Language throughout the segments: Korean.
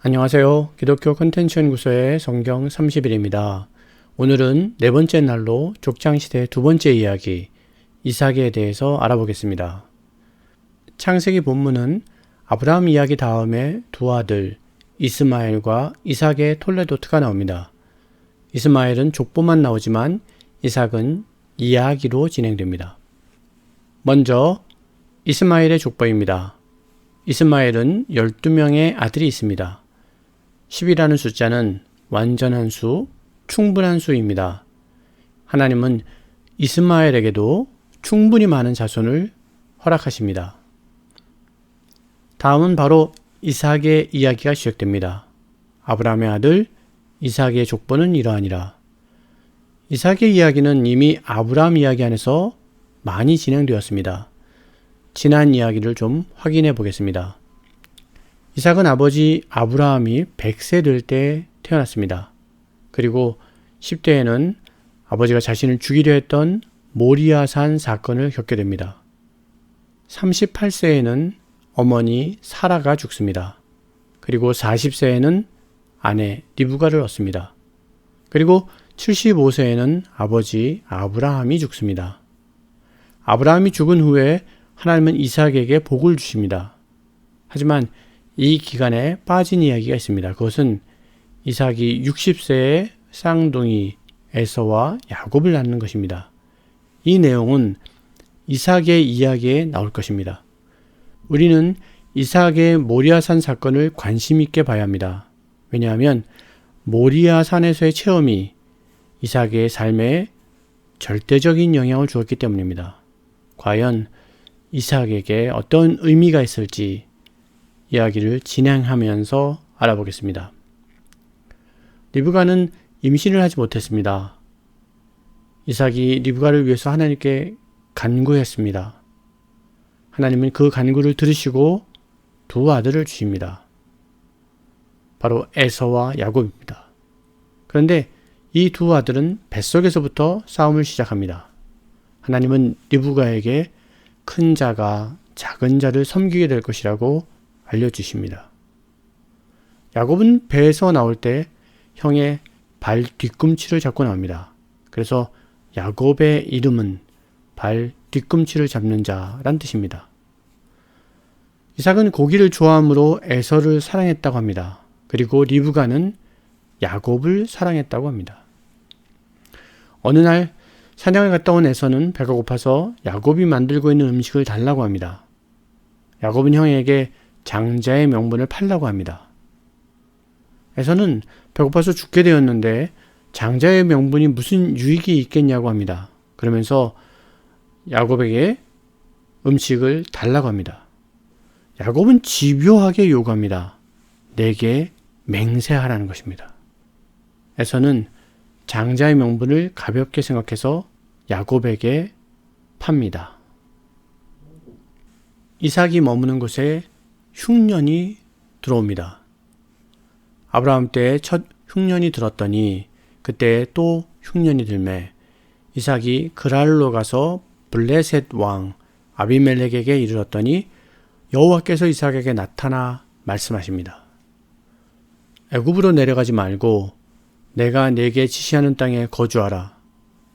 안녕하세요. 기독교 콘텐츠 연구소의 성경 30일입니다. 오늘은 네 번째 날로 족장시대 두 번째 이야기, 이삭에 대해서 알아보겠습니다. 창세기 본문은 아브라함 이야기 다음에 두 아들, 이스마엘과 이삭의 톨레도트가 나옵니다. 이스마엘은 족보만 나오지만 이삭은 이야기로 진행됩니다. 먼저 이스마엘의 족보입니다. 이스마엘은 12명의 아들이 있습니다. 10이라는 숫자는 완전한 수, 충분한 수입니다. 하나님은 이스마엘에게도 충분히 많은 자손을 허락하십니다. 다음은 바로 이삭의 이야기가 시작됩니다. 아브라함의 아들 이삭의 족보는 이러하니라. 이삭의 이야기는 이미 아브라함 이야기 안에서 많이 진행되었습니다. 지난 이야기를 좀 확인해 보겠습니다. 이삭은 아버지 아브라함이 100세 될 때 태어났습니다. 그리고 10대에는 아버지가 자신을 죽이려 했던 모리아산 사건을 겪게 됩니다. 38세에는 어머니 사라가 죽습니다. 그리고 40세에는 아내 리브가를 얻습니다. 그리고 75세에는 아버지 아브라함이 죽습니다. 아브라함이 죽은 후에 하나님은 이삭에게 복을 주십니다. 하지만 이 기간에 빠진 이야기가 있습니다. 그것은 이삭이 60세에 쌍둥이 에서와 야곱을 낳는 것입니다. 이 내용은 이삭의 이야기에 나올 것입니다. 우리는 이삭의 모리아산 사건을 관심 있게 봐야 합니다. 왜냐하면 모리아산에서의 체험이 이삭의 삶에 절대적인 영향을 주었기 때문입니다. 과연 이삭에게 어떤 의미가 있을지 이야기를 진행하면서 알아보겠습니다. 리브가는 임신을 하지 못했습니다. 이삭이 리브가를 위해서 하나님께 간구했습니다. 하나님은 그 간구를 들으시고 두 아들을 주십니다. 바로 에서와 야곱입니다. 그런데 이 두 아들은 뱃속에서부터 싸움을 시작합니다. 하나님은 리브가에게 큰 자가 작은 자를 섬기게 될 것이라고 알려주십니다. 야곱은 배에서 나올 때 형의 발 뒤꿈치를 잡고 나옵니다. 그래서 야곱의 이름은 발 뒤꿈치를 잡는 자란 뜻입니다. 이삭은 고기를 좋아하므로 에서를 사랑했다고 합니다. 그리고 리브가는 야곱을 사랑했다고 합니다. 어느 날 사냥을 갔다 온 에서는 배가 고파서 야곱이 만들고 있는 음식을 달라고 합니다. 야곱은 형에게 장자의 명분을 팔라고 합니다. 에서는 배고파서 죽게 되었는데 장자의 명분이 무슨 유익이 있겠냐고 합니다. 그러면서 야곱에게 음식을 달라고 합니다. 야곱은 집요하게 요구합니다. 내게 맹세하라는 것입니다. 에서는 장자의 명분을 가볍게 생각해서 야곱에게 팝니다. 이삭이 머무는 곳에 흉년이 들어옵니다. 아브라함 때에 첫 흉년이 들었더니 그때 또 흉년이 들매 이삭이 그랄로 가서 블레셋 왕 아비멜렉에게 이르렀더니 여호와께서 이삭에게 나타나 말씀하십니다. 애굽으로 내려가지 말고 내가 네게 지시하는 땅에 거주하라.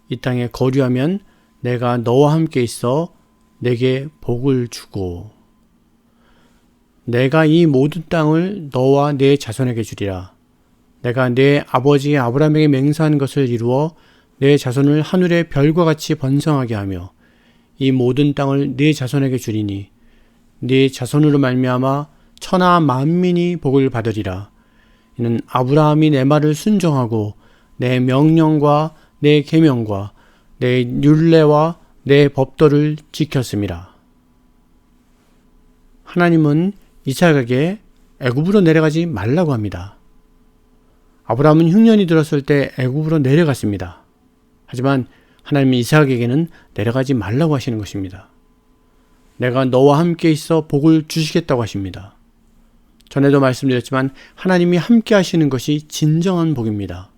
이 땅에 거류하면 내가 너와 함께 있어 네게 복을 주고 내가 이 모든 땅을 너와 네 자손에게 주리라. 내가 내 아버지 아브라함에게 맹세한 것을 이루어 내 자손을 하늘의 별과 같이 번성하게 하며 이 모든 땅을 네 자손에게 주리니 네 자손으로 말미암아 천하 만민이 복을 받으리라. 이는 아브라함이 내 말을 순종하고 내 명령과 내 계명과 내 율례와 내 법도를 지켰음이라. 하나님은 이삭에게 애굽으로 내려가지 말라고 합니다. 아브라함은 흉년이 들었을 때 애굽으로 내려갔습니다. 하지만 하나님은 이삭에게는 내려가지 말라고 하시는 것입니다. 내가 너와 함께 있어 복을 주시겠다고 하십니다. 전에도 말씀드렸지만 하나님이 함께 하시는 것이 진정한 복입니다.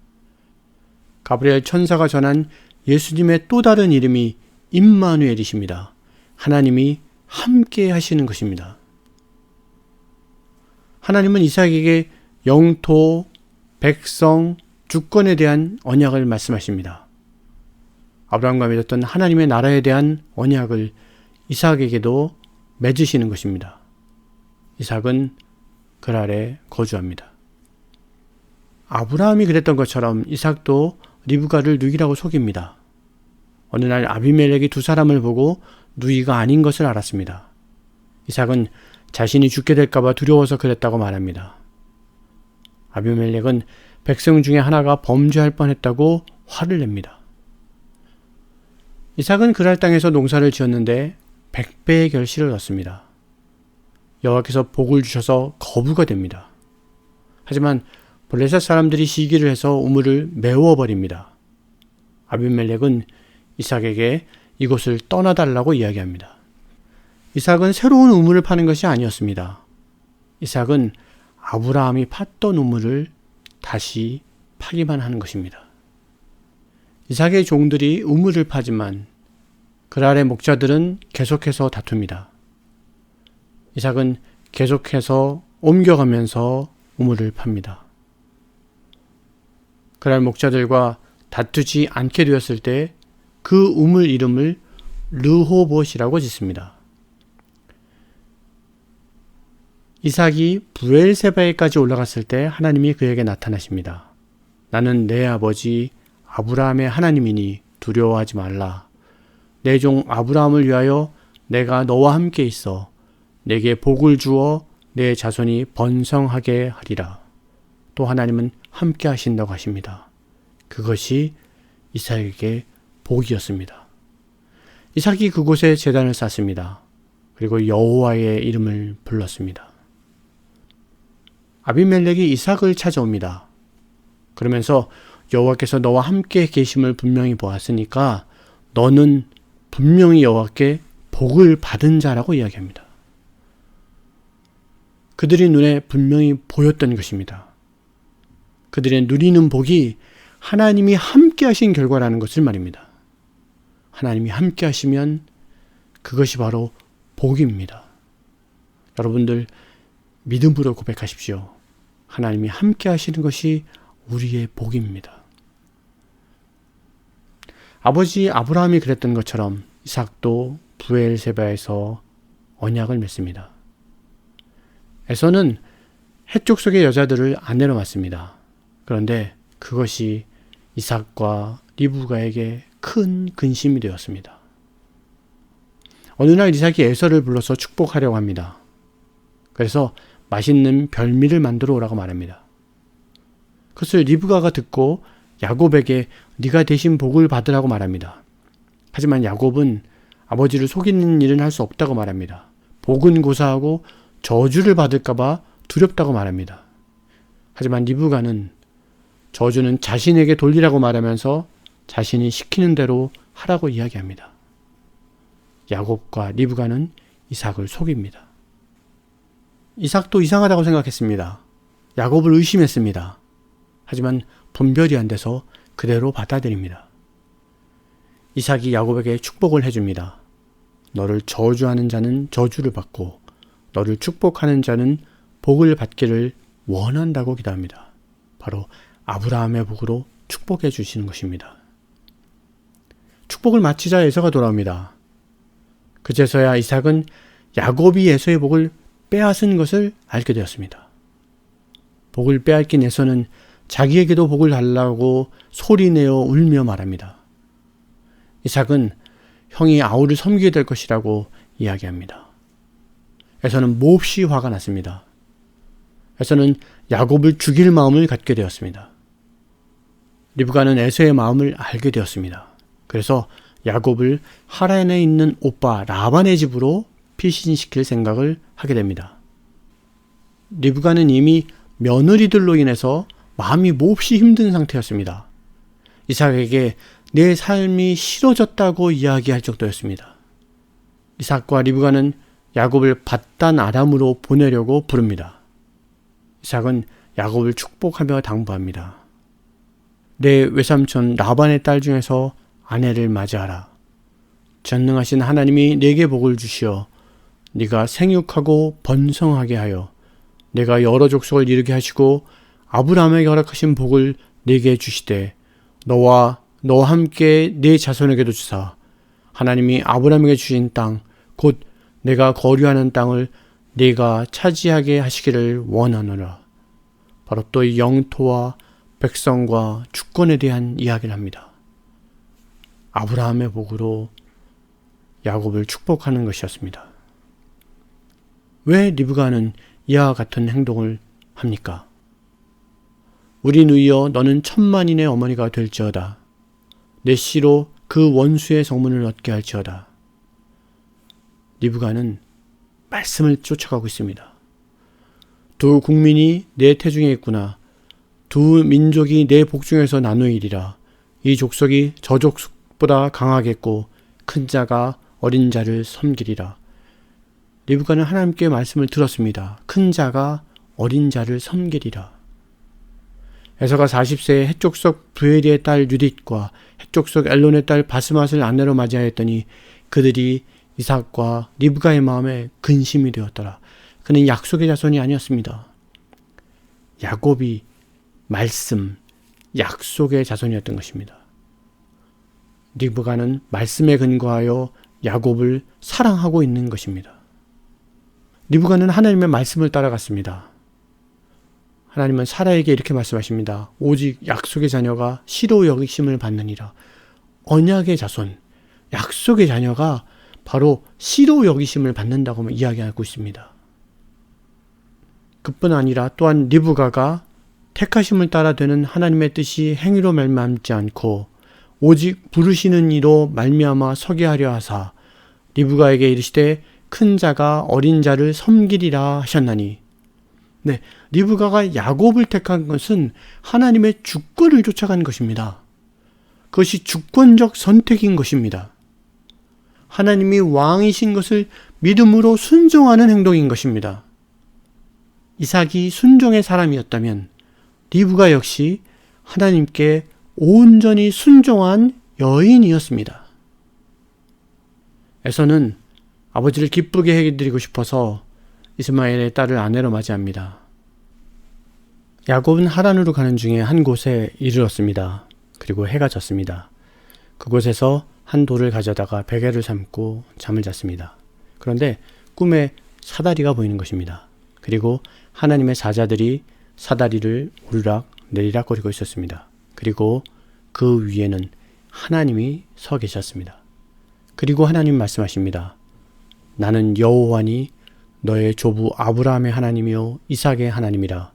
가브리엘 천사가 전한 예수님의 또 다른 이름이 임마누엘이십니다. 하나님이 함께 하시는 것입니다. 하나님은 이삭에게 영토, 백성, 주권에 대한 언약을 말씀하십니다. 아브라함과 맺었던 하나님의 나라에 대한 언약을 이삭에게도 맺으시는 것입니다. 이삭은 그랄에 거주합니다. 아브라함이 그랬던 것처럼 이삭도 리브가를 누이라고 속입니다. 어느 날 아비멜렉이 두 사람을 보고 누이가 아닌 것을 알았습니다. 이삭은 자신이 죽게 될까봐 두려워서 그랬다고 말합니다. 아비멜렉은 백성 중에 하나가 범죄할 뻔했다고 화를 냅니다. 이삭은 그랄 땅에서 농사를 지었는데 100배의 결실을 얻습니다. 여호와께서 복을 주셔서 거부가 됩니다. 하지만 블레셋 사람들이 시기를 해서 우물을 메워버립니다. 아비멜렉은 이삭에게 이곳을 떠나달라고 이야기합니다. 이삭은 새로운 우물을 파는 것이 아니었습니다. 이삭은 아브라함이 팠던 우물을 다시 파기만 하는 것입니다. 이삭의 종들이 우물을 파지만 그랄의 목자들은 계속해서 다툽니다. 이삭은 계속해서 옮겨가면서 우물을 팝니다. 그랄 목자들과 다투지 않게 되었을 때 그 우물 이름을 르호봇이라고 짓습니다. 이삭이 브엘세바에까지 올라갔을 때 하나님이 그에게 나타나십니다. 나는 내 아버지 아브라함의 하나님이니 두려워하지 말라. 내 종 아브라함을 위하여 내가 너와 함께 있어 내게 복을 주어 내 자손이 번성하게 하리라. 또 하나님은 함께 하신다고 하십니다. 그것이 이삭에게 복이었습니다. 이삭이 그곳에 제단을 쌓습니다. 그리고 여호와의 이름을 불렀습니다. 아비멜렉이 이삭을 찾아옵니다. 그러면서 여호와께서 너와 함께 계심을 분명히 보았으니까 너는 분명히 여호와께 복을 받은 자라고 이야기합니다. 그들의 눈에 분명히 보였던 것입니다. 그들의 누리는 복이 하나님이 함께 하신 결과라는 것을 말입니다. 하나님이 함께 하시면 그것이 바로 복입니다. 여러분들 믿음으로 고백하십시오. 하나님이 함께 하시는 것이 우리의 복입니다. 아버지 아브라함이 그랬던 것처럼 이삭도 브엘세바에서 언약을 맺습니다. 에서는 해쪽 속의 여자들을 아내로 맞습니다. 그런데 그것이 이삭과 리브가에게 큰 근심이 되었습니다. 어느 날 이삭이 에서를 불러서 축복하려고 합니다. 그래서 맛있는 별미를 만들어 오라고 말합니다. 그것을 리브가가 듣고 야곱에게 네가 대신 복을 받으라고 말합니다. 하지만 야곱은 아버지를 속이는 일은 할 수 없다고 말합니다. 복은 고사하고 저주를 받을까봐 두렵다고 말합니다. 하지만 리브가는 저주는 자신에게 돌리라고 말하면서 자신이 시키는 대로 하라고 이야기합니다. 야곱과 리브가는 이삭을 속입니다. 이삭도 이상하다고 생각했습니다. 야곱을 의심했습니다. 하지만 분별이 안 돼서 그대로 받아들입니다. 이삭이 야곱에게 축복을 해줍니다. 너를 저주하는 자는 저주를 받고 너를 축복하는 자는 복을 받기를 원한다고 기도합니다. 바로 아브라함의 복으로 축복해 주시는 것입니다. 축복을 마치자 에서가 돌아옵니다. 그제서야 이삭은 야곱이 에서의 복을 빼앗은 것을 알게 되었습니다. 복을 빼앗긴 에서는 자기에게도 복을 달라고 소리내어 울며 말합니다. 이삭은 형이 아우를 섬기게 될 것이라고 이야기합니다. 에서는 몹시 화가 났습니다. 에서는 야곱을 죽일 마음을 갖게 되었습니다. 리브가는 에서의 마음을 알게 되었습니다. 그래서 야곱을 하란에 있는 오빠 라반의 집으로 피신시킬 생각을 하게 됩니다. 리브가는 이미 며느리들로 인해서 마음이 몹시 힘든 상태였습니다. 이삭에게 내 삶이 싫어졌다고 이야기할 정도였습니다. 이삭과 리브가는 야곱을 밧단 아람으로 보내려고 부릅니다. 이삭은 야곱을 축복하며 당부합니다. 내 외삼촌 라반의 딸 중에서 아내를 맞이하라. 전능하신 하나님이 내게 복을 주시어 네가 생육하고 번성하게 하여 내가 여러 족속을 이루게 하시고 아브라함에게 허락하신 복을 네게 주시되 너와 함께 네 자손에게도 주사 하나님이 아브라함에게 주신 땅 곧 내가 거류하는 땅을 네가 차지하게 하시기를 원하노라. 바로 또 이 영토와 백성과 주권에 대한 이야기를 합니다. 아브라함의 복으로 야곱을 축복하는 것이었습니다. 왜 리브가는 이와 같은 행동을 합니까? 우리 누이여 너는 천만인의 어머니가 될지어다. 내 씨로 그 원수의 성문을 얻게 할지어다. 리브가는 말씀을 쫓아가고 있습니다. 두 국민이 내 태중에 있구나. 두 민족이 내 복중에서 나누이리라. 이 족속이 저 족속보다 강하겠고 큰 자가 어린 자를 섬기리라. 리브가는 하나님께 말씀을 들었습니다. 큰 자가 어린 자를 섬기리라. 에서가 40세에 헷족속 부에리의 딸 유딧과 헷족속 엘론의 딸 바스맛을 아내로 맞이하였더니 그들이 이삭과 리브가의 마음에 근심이 되었더라. 그는 약속의 자손이 아니었습니다. 야곱이 말씀, 약속의 자손이었던 것입니다. 리브가는 말씀에 근거하여 야곱을 사랑하고 있는 것입니다. 리브가는 하나님의 말씀을 따라갔습니다. 하나님은 사라에게 이렇게 말씀하십니다. 오직 약속의 자녀가 시로 여기심을 받느니라. 언약의 자손, 약속의 자녀가 바로 시로 여기심을 받는다고 이야기하고 있습니다. 그뿐 아니라 또한 리브가가 택하심을 따라 되는 하나님의 뜻이 행위로 말미암지 않고 오직 부르시는 이로 말미암아 서게 하려 하사 리브가에게 이르시되 큰 자가 어린 자를 섬기리라 하셨나니. 네, 리브가가 야곱을 택한 것은 하나님의 주권을 쫓아간 것입니다. 그것이 주권적 선택인 것입니다. 하나님이 왕이신 것을 믿음으로 순종하는 행동인 것입니다. 이삭이 순종의 사람이었다면 리브가 역시 하나님께 온전히 순종한 여인이었습니다. 에서는 아버지를 기쁘게 해드리고 싶어서 이스마엘의 딸을 아내로 맞이합니다. 야곱은 하란으로 가는 중에 한 곳에 이르렀습니다. 그리고 해가 졌습니다. 그곳에서 한 돌을 가져다가 베개를 삼고 잠을 잤습니다. 그런데 꿈에 사다리가 보이는 것입니다. 그리고 하나님의 사자들이 사다리를 오르락 내리락 거리고 있었습니다. 그리고 그 위에는 하나님이 서 계셨습니다. 그리고 하나님 말씀하십니다. 나는 여호와니 너의 조부 아브라함의 하나님이요 이삭의 하나님이라.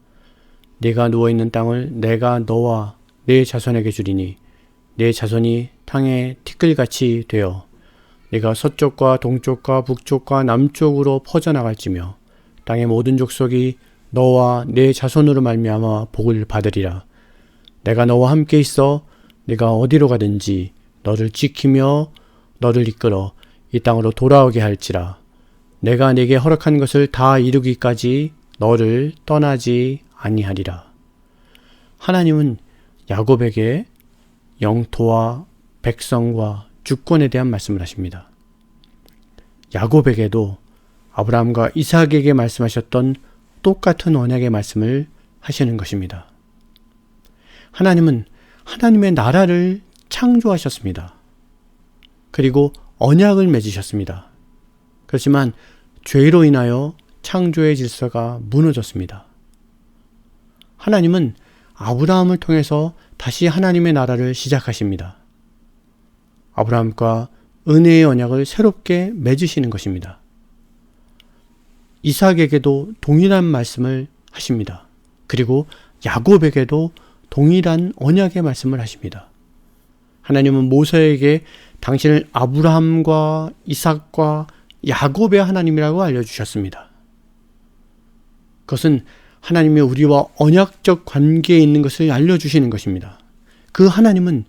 네가 누워있는 땅을 내가 너와 네 자손에게 주리니 네 자손이 땅의 티끌같이 되어 네가 서쪽과 동쪽과 북쪽과 남쪽으로 퍼져나갈지며 땅의 모든 족속이 너와 네 자손으로 말미암아 복을 받으리라. 내가 너와 함께 있어 네가 어디로 가든지 너를 지키며 너를 이끌어 이 땅으로 돌아오게 할지라. 내가 네게 허락한 것을 다 이루기까지 너를 떠나지 아니하리라. 하나님은 야곱에게 영토와 백성과 주권에 대한 말씀을 하십니다. 야곱에게도 아브라함과 이삭에게 말씀하셨던 똑같은 언약의 말씀을 하시는 것입니다. 하나님은 하나님의 나라를 창조하셨습니다. 그리고 언약을 맺으셨습니다. 그렇지만 죄로 인하여 창조의 질서가 무너졌습니다. 하나님은 아브라함을 통해서 다시 하나님의 나라를 시작하십니다. 아브라함과 은혜의 언약을 새롭게 맺으시는 것입니다. 이삭에게도 동일한 말씀을 하십니다. 그리고 야곱에게도 동일한 언약의 말씀을 하십니다. 하나님은 모세에게 당신을 아브라함과 이삭과 야곱의 하나님이라고 알려주셨습니다. 그것은 하나님이 우리와 언약적 관계에 있는 것을 알려주시는 것입니다. 그 하나님은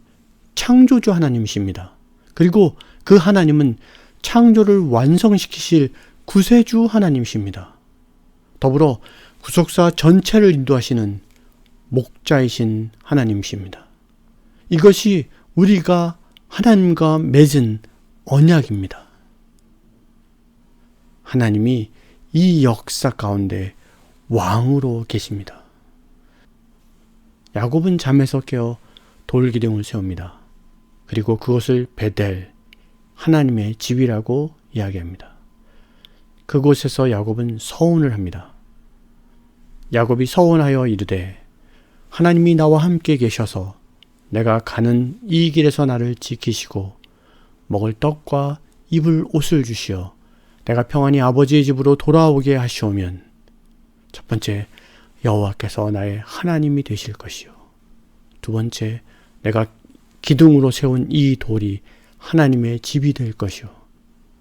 창조주 하나님이십니다. 그리고 그 하나님은 창조를 완성시키실 구세주 하나님이십니다. 더불어 구속사 전체를 인도하시는 목자이신 하나님이십니다. 이것이 우리가 하나님과 맺은 언약입니다. 하나님이 이 역사 가운데 왕으로 계십니다. 야곱은 잠에서 깨어 돌기둥을 세웁니다. 그리고 그것을 베델, 하나님의 집이라고 이야기합니다. 그곳에서 야곱은 서원을 합니다. 야곱이 서원하여 이르되 하나님이 나와 함께 계셔서 내가 가는 이 길에서 나를 지키시고 먹을 떡과 입을 옷을 주시어 내가 평안히 아버지의 집으로 돌아오게 하시오면 첫 번째, 여호와께서 나의 하나님이 되실 것이요. 두 번째, 내가 기둥으로 세운 이 돌이 하나님의 집이 될 것이요.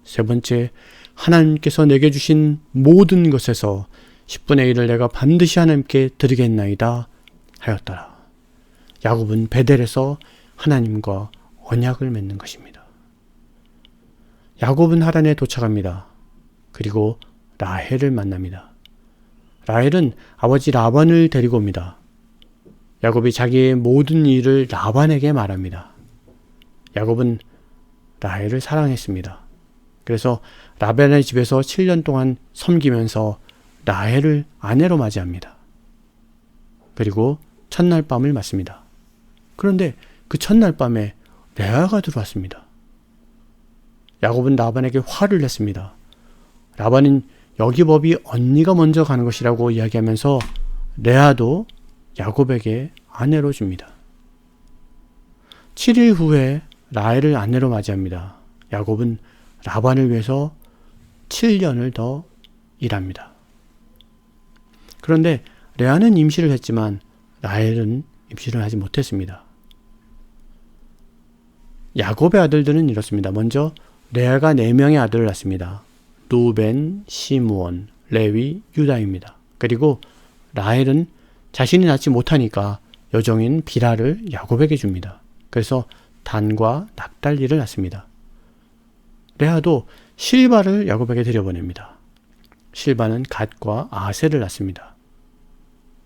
세 번째, 하나님께서 내게 주신 모든 것에서 10분의 1을 내가 반드시 하나님께 드리겠나이다 하였더라. 야곱은 베델에서 하나님과 언약을 맺는 것입니다. 야곱은 하란에 도착합니다. 그리고 라헬을 만납니다. 라헬은 아버지 라반을 데리고 옵니다. 야곱이 자기의 모든 일을 라반에게 말합니다. 야곱은 라헬을 사랑했습니다. 그래서 라반의 집에서 7년 동안 섬기면서 라헬을 아내로 맞이합니다. 그리고 첫날 밤을 맞습니다. 그런데 그 첫날 밤에 레아가 들어왔습니다. 야곱은 라반에게 화를 냈습니다. 라반은 여기 법이 언니가 먼저 가는 것이라고 이야기하면서 레아도 야곱에게 아내로 줍니다. 7일 후에 라헬을 아내로 맞이합니다. 야곱은 라반을 위해서 7년을 더 일합니다. 그런데 레아는 임시를 했지만 라헬은 임시를 하지 못했습니다. 야곱의 아들들은 이렇습니다. 먼저 레아가 4명의 아들을 낳습니다. 루벤, 시므온, 레위, 유다입니다. 그리고 라헬은 자신이 낳지 못하니까 여종인 비라를 야곱에게 줍니다. 그래서 단과 납달리를 낳습니다. 레아도 실바를 야곱에게 들여보냅니다. 실바는 갓과 아셀을 낳습니다.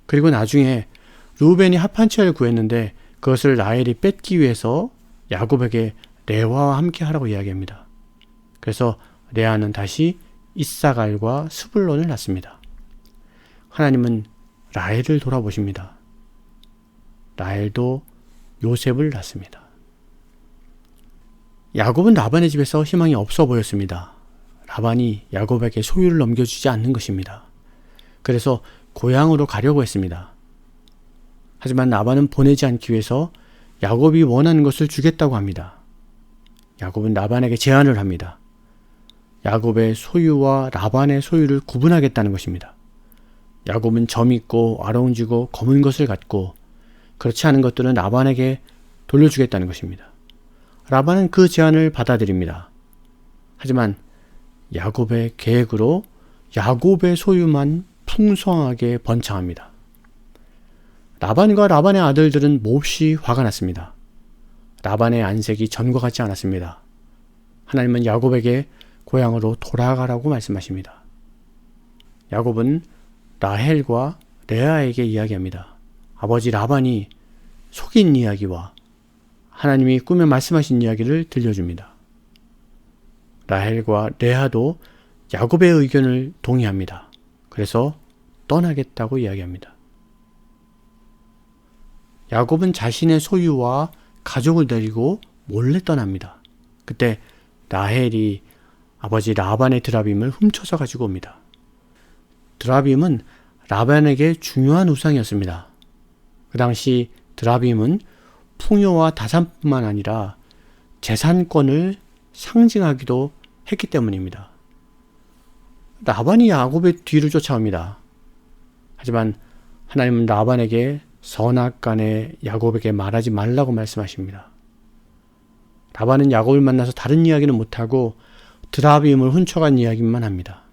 그리고 나중에 루벤이 합한 채를 구했는데 그것을 라헬이 뺏기 위해서 야곱에게 레아와 함께 하라고 이야기합니다. 그래서 레아는 다시 이사갈과 스불론을 낳습니다. 하나님은 라헬을 돌아보십니다. 라헬도 요셉을 낳습니다. 야곱은 라반의 집에서 희망이 없어 보였습니다. 라반이 야곱에게 소유를 넘겨주지 않는 것입니다. 그래서 고향으로 가려고 했습니다. 하지만 라반은 보내지 않기 위해서 야곱이 원하는 것을 주겠다고 합니다. 야곱은 라반에게 제안을 합니다. 야곱의 소유와 라반의 소유를 구분하겠다는 것입니다. 야곱은 점 있고 아롱지고 검은 것을 갖고 그렇지 않은 것들은 라반에게 돌려주겠다는 것입니다. 라반은 그 제안을 받아들입니다. 하지만 야곱의 계획으로 야곱의 소유만 풍성하게 번창합니다. 라반과 라반의 아들들은 몹시 화가 났습니다. 라반의 안색이 전과 같지 않았습니다. 하나님은 야곱에게 고향으로 돌아가라고 말씀하십니다. 야곱은 라헬과 레아에게 이야기합니다. 아버지 라반이 속인 이야기와 하나님이 꿈에 말씀하신 이야기를 들려줍니다. 라헬과 레아도 야곱의 의견을 동의합니다. 그래서 떠나겠다고 이야기합니다. 야곱은 자신의 소유와 가족을 데리고 몰래 떠납니다. 그때 라헬이 아버지 라반의 드라빔을 훔쳐서 가지고 옵니다. 드라빔은 라반에게 중요한 우상이었습니다. 그 당시 드라빔은 풍요와 다산뿐만 아니라 재산권을 상징하기도 했기 때문입니다. 라반이 야곱의 뒤를 쫓아옵니다. 하지만 하나님은 라반에게 선악간에 야곱에게 말하지 말라고 말씀하십니다. 라반은 야곱을 만나서 다른 이야기는 못하고 드라빔을 훔쳐간 이야기만 합니다.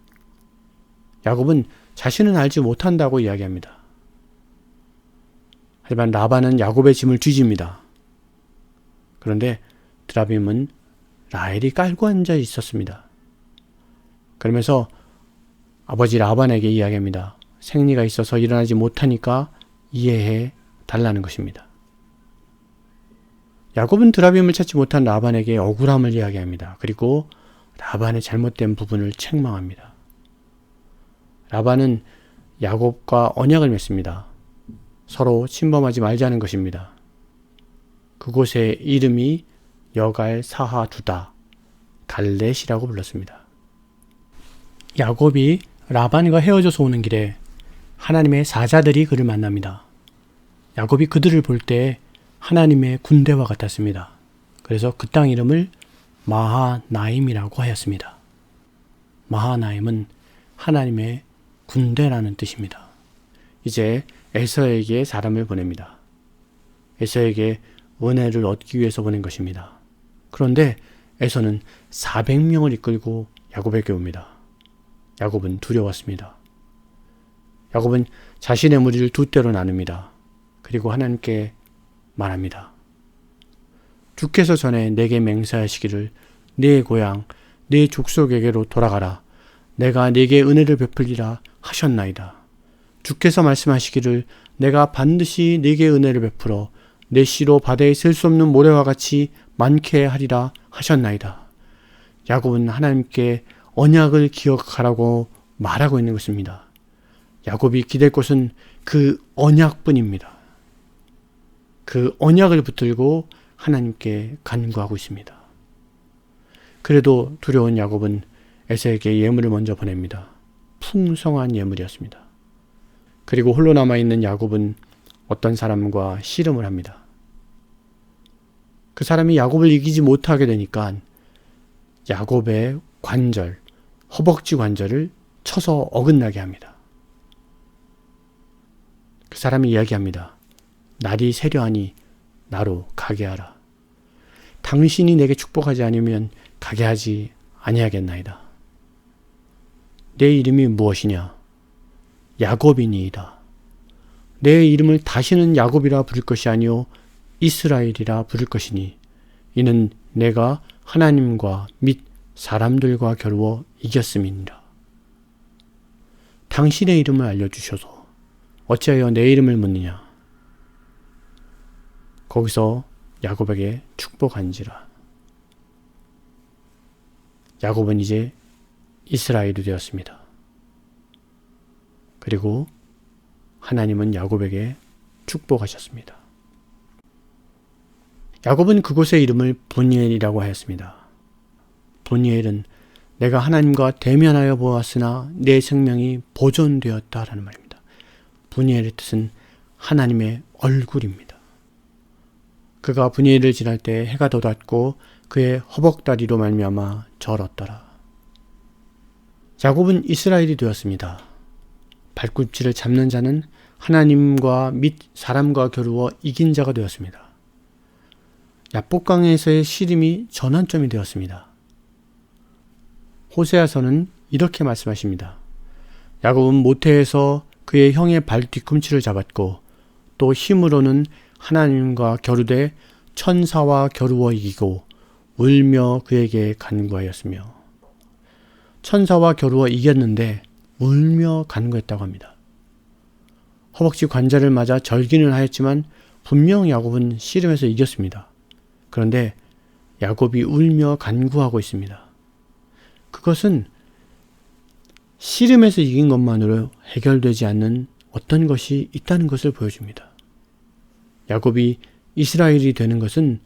야곱은 자신은 알지 못한다고 이야기합니다. 하지만 라반은 야곱의 짐을 뒤집니다. 그런데 드라빔은 라헬이 깔고 앉아 있었습니다. 그러면서 아버지 라반에게 이야기합니다. 생리가 있어서 일어나지 못하니까 이해해 달라는 것입니다. 야곱은 드라빔을 찾지 못한 라반에게 억울함을 이야기합니다. 그리고 라반의 잘못된 부분을 책망합니다. 라반은 야곱과 언약을 맺습니다. 서로 침범하지 말자는 것입니다. 그곳의 이름이 여갈 사하 두다, 갈렛이라고 불렀습니다. 야곱이 라반과 헤어져서 오는 길에 하나님의 사자들이 그를 만납니다. 야곱이 그들을 볼 때 하나님의 군대와 같았습니다. 그래서 그 땅 이름을 마하나임이라고 하였습니다. 마하나임은 하나님의 군대라는 뜻입니다. 이제 에서에게 사람을 보냅니다. 에서에게 은혜를 얻기 위해서 보낸 것입니다. 그런데 에서는 400명을 이끌고 야곱에게 옵니다. 야곱은 두려웠습니다. 야곱은 자신의 무리를 두 떼로 나눕니다. 그리고 하나님께 말합니다. 주께서 전에 내게 맹세하시기를 네 고향, 네 족속에게로 돌아가라. 내가 네게 은혜를 베풀리라 하셨나이다. 주께서 말씀하시기를 내가 반드시 네게 은혜를 베풀어 내 씨로 바다에 셀 수 없는 모래와 같이 많게 하리라 하셨나이다. 야곱은 하나님께 언약을 기억하라고 말하고 있는 것입니다. 야곱이 기댈 곳은 그 언약뿐입니다. 그 언약을 붙들고 하나님께 간구하고 있습니다. 그래도 두려운 야곱은 에서에게 예물을 먼저 보냅니다. 풍성한 예물이었습니다. 그리고 홀로 남아있는 야곱은 어떤 사람과 씨름을 합니다. 그 사람이 야곱을 이기지 못하게 되니까 야곱의 관절, 허벅지 관절을 쳐서 어긋나게 합니다. 그 사람이 이야기합니다. 날이 세려하니 나로 가게 하라. 당신이 내게 축복하지 않으면 가게 하지 아니하겠나이다. 내 이름이 무엇이냐? 야곱이니이다. 내 이름을 다시는 야곱이라 부를 것이 아니요 이스라엘이라 부를 것이니 이는 내가 하나님과 및 사람들과 겨루어 이겼음이니라. 당신의 이름을 알려주셔서 어찌하여 내 이름을 묻느냐? 거기서 야곱에게 축복한지라. 야곱은 이제 이스라엘이 되었습니다. 그리고 하나님은 야곱에게 축복하셨습니다. 야곱은 그곳의 이름을 보니엘이라고 하였습니다. 보니엘은 내가 하나님과 대면하여 보았으나 내 생명이 보존되었다라는 말입니다. 보니엘의 뜻은 하나님의 얼굴입니다. 그가 보니엘을 지날 때 해가 돋았고 그의 허벅다리로 말미암아 절었더라. 야곱은 이스라엘이 되었습니다. 발꿈치를 잡는 자는 하나님과 및 사람과 겨루어 이긴 자가 되었습니다. 야복강에서의 씨름이 전환점이 되었습니다. 호세아서는 이렇게 말씀하십니다. 야곱은 모태에서 그의 형의 발 뒤꿈치를 잡았고 또 힘으로는 하나님과 겨루되 천사와 겨루어 이기고 울며 그에게 간구하였으며 천사와 겨루어 이겼는데 울며 간구했다고 합니다. 허벅지 관절을 맞아 절기는 하였지만 분명 야곱은 씨름에서 이겼습니다. 그런데 야곱이 울며 간구하고 있습니다. 그것은 씨름에서 이긴 것만으로 해결되지 않는 어떤 것이 있다는 것을 보여줍니다. 야곱이 이스라엘이 되는 것은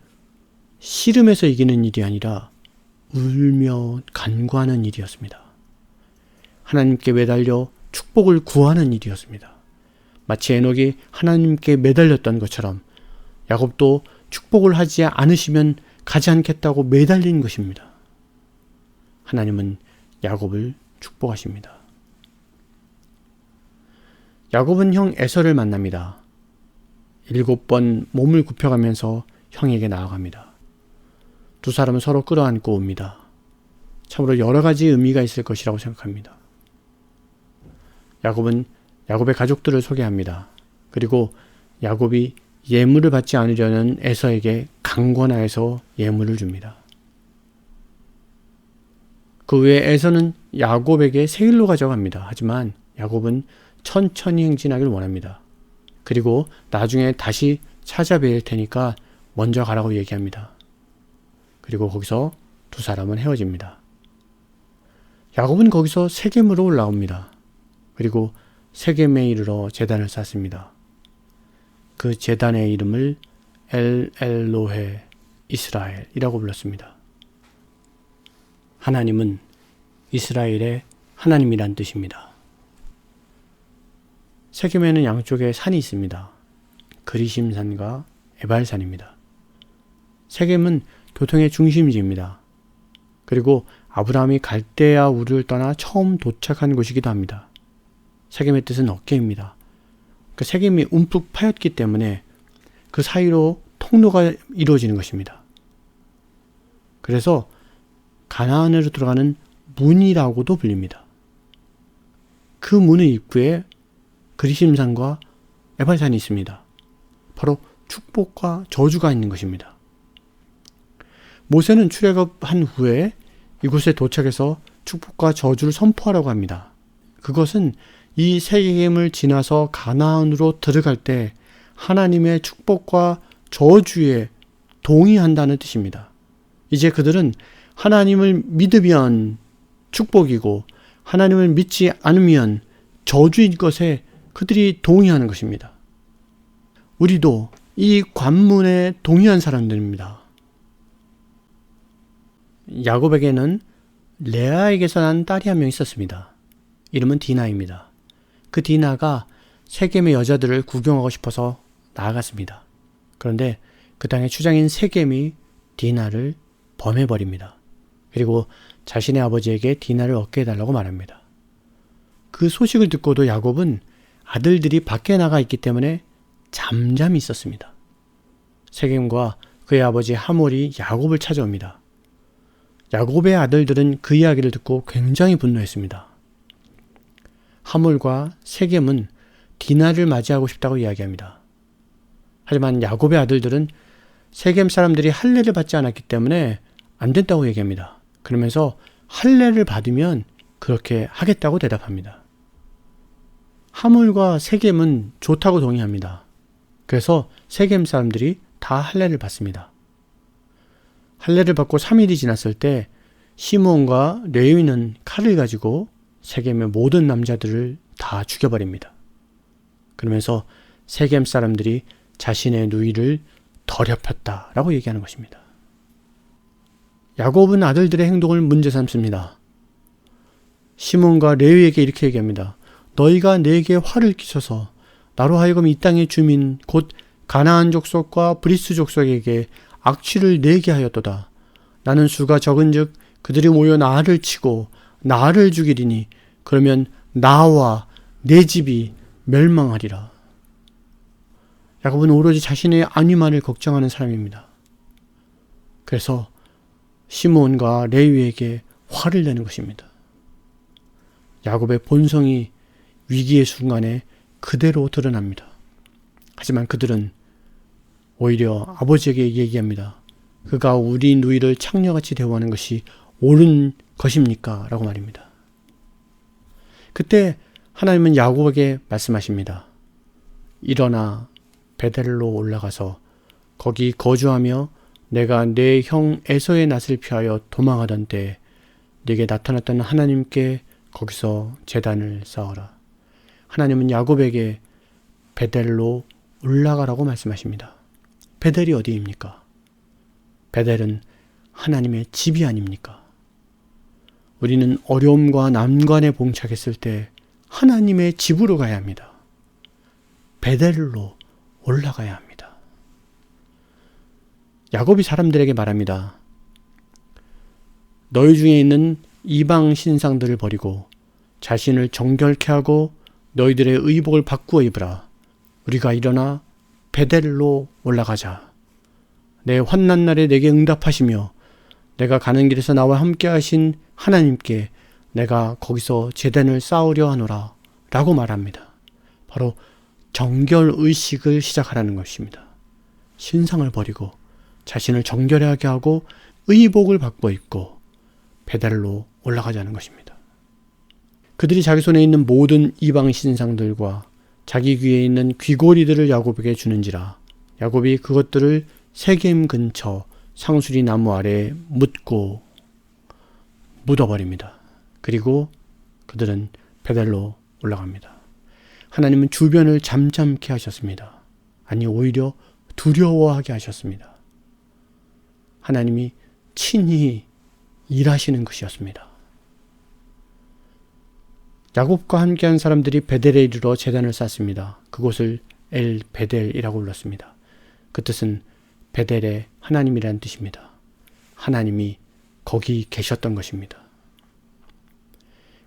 씨름에서 이기는 일이 아니라 울며 간구하는 일이었습니다. 하나님께 매달려 축복을 구하는 일이었습니다. 마치 에녹이 하나님께 매달렸던 것처럼 야곱도 축복을 하지 않으시면 가지 않겠다고 매달린 것입니다. 하나님은 야곱을 축복하십니다. 야곱은 형 에서를 만납니다. 7번 몸을 굽혀가면서 형에게 나아갑니다. 두 사람은 서로 끌어안고 옵니다. 참으로 여러 가지 의미가 있을 것이라고 생각합니다. 야곱은 야곱의 가족들을 소개합니다. 그리고 야곱이 예물을 받지 않으려는 에서에게 강권하여서 예물을 줍니다. 그 후에 에서는 야곱에게 세일로 가져갑니다. 하지만 야곱은 천천히 행진하길 원합니다. 그리고 나중에 다시 찾아뵐 테니까 먼저 가라고 얘기합니다. 그리고 거기서 두 사람은 헤어집니다. 야곱은 거기서 세겜으로 올라옵니다. 그리고 세겜에 이르러 제단을 쌓습니다. 그 제단의 이름을 엘로헤 이스라엘이라고 불렀습니다. 하나님은 이스라엘의 하나님이란 뜻입니다. 세겜에는 양쪽에 산이 있습니다. 그리심산과 에발산입니다. 세겜은 교통의 중심지입니다. 그리고 아브라함이 갈대아 우르를 떠나 처음 도착한 곳이기도 합니다. 세겜의 뜻은 어깨입니다. 그 세겜이 움푹 파였기 때문에 그 사이로 통로가 이루어지는 것입니다. 그래서 가나안으로 들어가는 문이라고도 불립니다. 그 문의 입구에 그리심산과 에발산이 있습니다. 바로 축복과 저주가 있는 것입니다. 모세는 출애굽한 후에 이곳에 도착해서 축복과 저주를 선포하라고 합니다. 그것은 이 세겜을 지나서 가나안으로 들어갈 때 하나님의 축복과 저주에 동의한다는 뜻입니다. 이제 그들은 하나님을 믿으면 축복이고 하나님을 믿지 않으면 저주인 것에 그들이 동의하는 것입니다. 우리도 이 관문에 동의한 사람들입니다. 야곱에게는 레아에게서 난 딸이 한 명 있었습니다. 이름은 디나입니다. 그 디나가 세겜의 여자들을 구경하고 싶어서 나아갔습니다. 그런데 그 땅의 추장인 세겜이 디나를 범해버립니다. 그리고 자신의 아버지에게 디나를 얻게 해달라고 말합니다. 그 소식을 듣고도 야곱은 아들들이 밖에 나가 있기 때문에 잠잠히 있었습니다. 세겜과 그의 아버지 하몰이 야곱을 찾아옵니다. 야곱의 아들들은 그 이야기를 듣고 굉장히 분노했습니다. 하몰과 세겜은 디나를 맞이하고 싶다고 이야기합니다. 하지만 야곱의 아들들은 세겜 사람들이 할례를 받지 않았기 때문에 안 된다고 얘기합니다. 그러면서 할례를 받으면 그렇게 하겠다고 대답합니다. 하몰과 세겜은 좋다고 동의합니다. 그래서 세겜 사람들이 다 할례를 받습니다. 할례를 받고 3일이 지났을 때 시므온과 레위는 칼을 가지고 세겜의 모든 남자들을 다 죽여버립니다. 그러면서 세겜 사람들이 자신의 누이를 더럽혔다라고 얘기하는 것입니다. 야곱은 아들들의 행동을 문제 삼습니다. 시몬과 레위에게 이렇게 얘기합니다. 너희가 내게 화를 끼쳐서 나로 하여금 이 땅의 주민 곧 가나안 족속과 브리스 족속에게 악취를 내게 하였도다. 나는 수가 적은즉 그들이 모여 나를 치고 나를 죽이리니 그러면 나와 내 집이 멸망하리라. 야곱은 오로지 자신의 안위만을 걱정하는 사람입니다. 그래서 시므온과 레위에게 화를 내는 것입니다. 야곱의 본성이 위기의 순간에 그대로 드러납니다. 하지만 그들은 오히려 아버지에게 얘기합니다. 그가 우리 누이를 창녀같이 대우하는 것이 옳은 것입니까? 라고 말입니다. 그때 하나님은 야곱에게 말씀하십니다. 일어나 베델로 올라가서 거기 거주하며 내가 내 형 에서의 낯을 피하여 도망하던 때 네게 나타났던 하나님께 거기서 제단을 쌓아라. 하나님은 야곱에게 베델로 올라가라고 말씀하십니다. 베델이 어디입니까? 베델은 하나님의 집이 아닙니까? 우리는 어려움과 난관에 봉착했을 때 하나님의 집으로 가야 합니다. 베델로 올라가야 합니다. 야곱이 사람들에게 말합니다. 너희 중에 있는 이방 신상들을 버리고 자신을 정결케 하고 너희들의 의복을 바꾸어 입으라. 우리가 일어나 베델로 올라가자. 내 환난 날에 내게 응답하시며 내가 가는 길에서 나와 함께 하신 하나님께 내가 거기서 제단을 쌓으려 하노라 라고 말합니다. 바로 정결의식을 시작하라는 것입니다. 신상을 버리고 자신을 정결하게 하고 의복을 바꿔 입고 베델로 올라가자는 것입니다. 그들이 자기 손에 있는 모든 이방 신상들과 자기 귀에 있는 귀고리들을 야곱에게 주는지라 야곱이 그것들을 세겜 근처 상수리 나무 아래에 묻어버립니다. 그리고 그들은 베델로 올라갑니다. 하나님은 주변을 잠잠케 하셨습니다. 아니, 오히려 두려워하게 하셨습니다. 하나님이 친히 일하시는 것이었습니다. 야곱과 함께한 사람들이 베델에 이르러 제단을 쌓습니다. 그곳을 엘 베델이라고 불렀습니다. 그 뜻은 베델의 하나님이라는 뜻입니다. 하나님이 거기 계셨던 것입니다.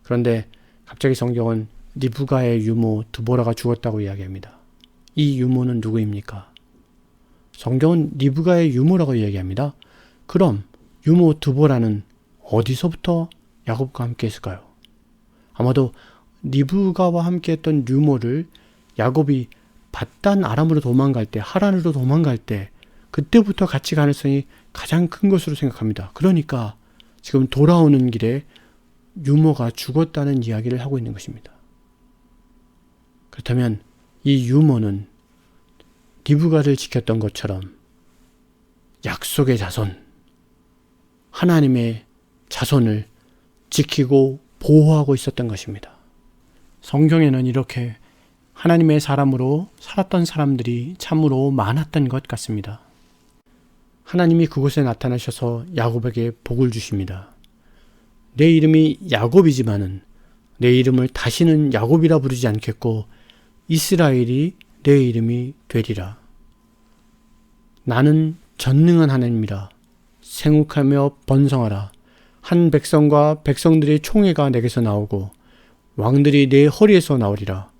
그런데 갑자기 성경은 리브가의 유모 드보라가 죽었다고 이야기합니다. 이 유모는 누구입니까? 성경은 리브가의 유모라고 이야기합니다. 그럼 유모 드보라는 어디서부터 야곱과 함께 했을까요? 아마도 리브가와 함께 했던 유모를 야곱이 밧단 아람으로 도망갈 때, 하란으로 도망갈 때 그때부터 같이 가능성이 가장 큰 것으로 생각합니다. 그러니까 지금 돌아오는 길에 유모가 죽었다는 이야기를 하고 있는 것입니다. 그렇다면 이 유모는 리브가를 지켰던 것처럼 약속의 자손, 하나님의 자손을 지키고 보호하고 있었던 것입니다. 성경에는 이렇게 하나님의 사람으로 살았던 사람들이 참으로 많았던 것 같습니다. 하나님이 그곳에 나타나셔서 야곱에게 복을 주십니다. 내 이름이 야곱이지만은 내 이름을 다시는 야곱이라 부르지 않겠고 이스라엘이 내 이름이 되리라. 나는 전능한 하나님이라. 생육하며 번성하라. 한 백성과 백성들의 총회가 내게서 나오고 왕들이 내 허리에서 나오리라.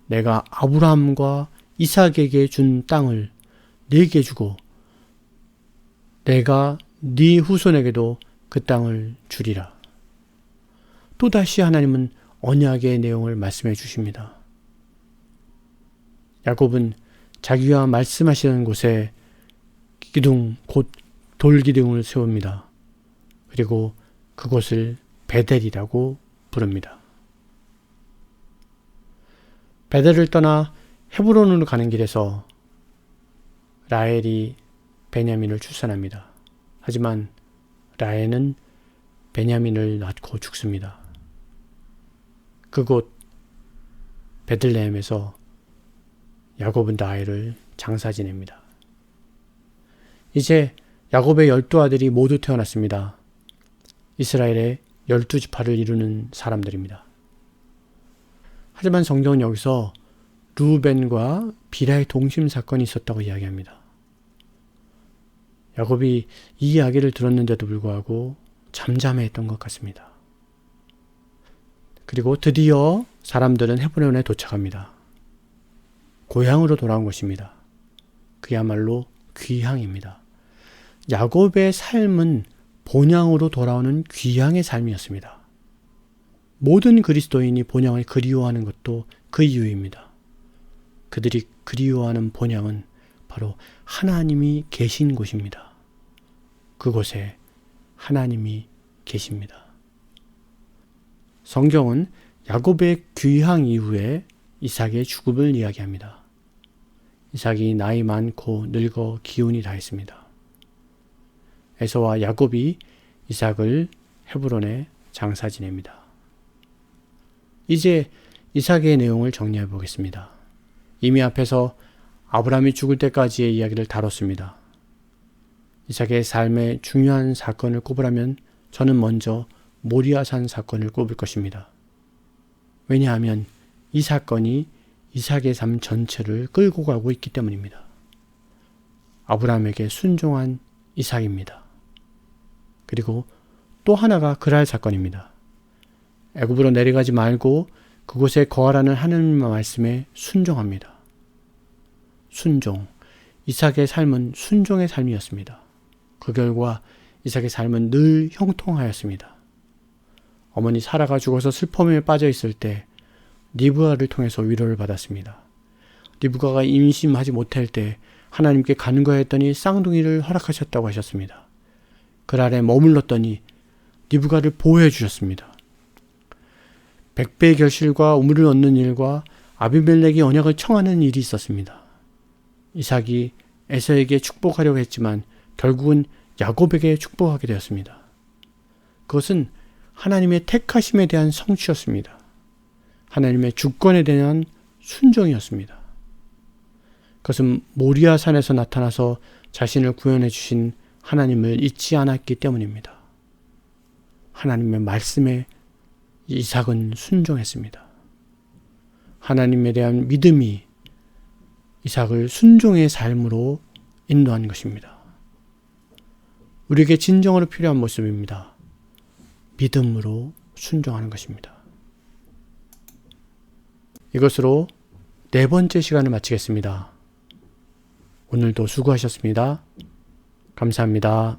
내가 아브라함과 이삭에게 준 땅을 네게 주고 내가 네 후손에게도 그 땅을 주리라. 또다시 하나님은 언약의 내용을 말씀해 주십니다. 야곱은 자기가 말씀하시는 곳에 기둥, 곧 돌기둥을 세웁니다. 그리고 그곳을 베델이라고 부릅니다. 베델을 떠나 헤브론으로 가는 길에서 라헬이 베냐민을 출산합니다. 하지만 라헬은 베냐민을 낳고 죽습니다. 그곳 베들레헴에서 야곱은 라헬을 장사 지냅니다. 이제 야곱의 12아들이 모두 태어났습니다. 이스라엘의 12지파를 이루는 사람들입니다. 하지만 성경은 여기서 루벤과 비라의 동심 사건이 있었다고 이야기합니다. 야곱이 이 이야기를 들었는데도 불구하고 잠잠해했던 것 같습니다. 그리고 드디어 사람들은 헤브론에 도착합니다. 고향으로 돌아온 것입니다. 그야말로 귀향입니다. 야곱의 삶은 본향으로 돌아오는 귀향의 삶이었습니다. 모든 그리스도인이 본향을 그리워하는 것도 그 이유입니다. 그들이 그리워하는 본향은 바로 하나님이 계신 곳입니다. 그곳에 하나님이 계십니다. 성경은 야곱의 귀향 이후에 이삭의 죽음을 이야기합니다. 이삭이 나이 많고 늙어 기운이 다했습니다. 에서와 야곱이 이삭을 헤브론에 장사 지냅니다. 이제 이삭의 내용을 정리해 보겠습니다. 이미 앞에서 아브라함이 죽을 때까지의 이야기를 다뤘습니다. 이삭의 삶의 중요한 사건을 꼽으라면 저는 먼저 모리아산 사건을 꼽을 것입니다. 왜냐하면 이 사건이 이삭의 삶 전체를 끌고 가고 있기 때문입니다. 아브라함에게 순종한 이삭입니다. 그리고 또 하나가 그랄 사건입니다. 애굽으로 내려가지 말고 그곳에 거하라는 하나님의 말씀에 순종합니다. 순종. 이삭의 삶은 순종의 삶이었습니다. 그 결과 이삭의 삶은 늘 형통하였습니다. 어머니 사라가 죽어서 슬픔에 빠져 있을 때 리브가를 통해서 위로를 받았습니다. 리브가가 임신하지 못할 때 하나님께 간구하였더니 쌍둥이를 허락하셨다고 하셨습니다. 그랄에 머물렀더니 리브가를 보호해 주셨습니다. 백배의 결실과 우물을 얻는 일과 아비멜렉이 언약을 청하는 일이 있었습니다. 이삭이 에서에게 축복하려고 했지만 결국은 야곱에게 축복하게 되었습니다. 그것은 하나님의 택하심에 대한 성취였습니다. 하나님의 주권에 대한 순종이었습니다. 그것은 모리아 산에서 나타나서 자신을 구원해 주신 하나님을 잊지 않았기 때문입니다. 하나님의 말씀에 이삭은 순종했습니다. 하나님에 대한 믿음이 이삭을 순종의 삶으로 인도한 것입니다. 우리에게 진정으로 필요한 모습입니다. 믿음으로 순종하는 것입니다. 이것으로 4번째 시간을 마치겠습니다. 오늘도 수고하셨습니다. 감사합니다.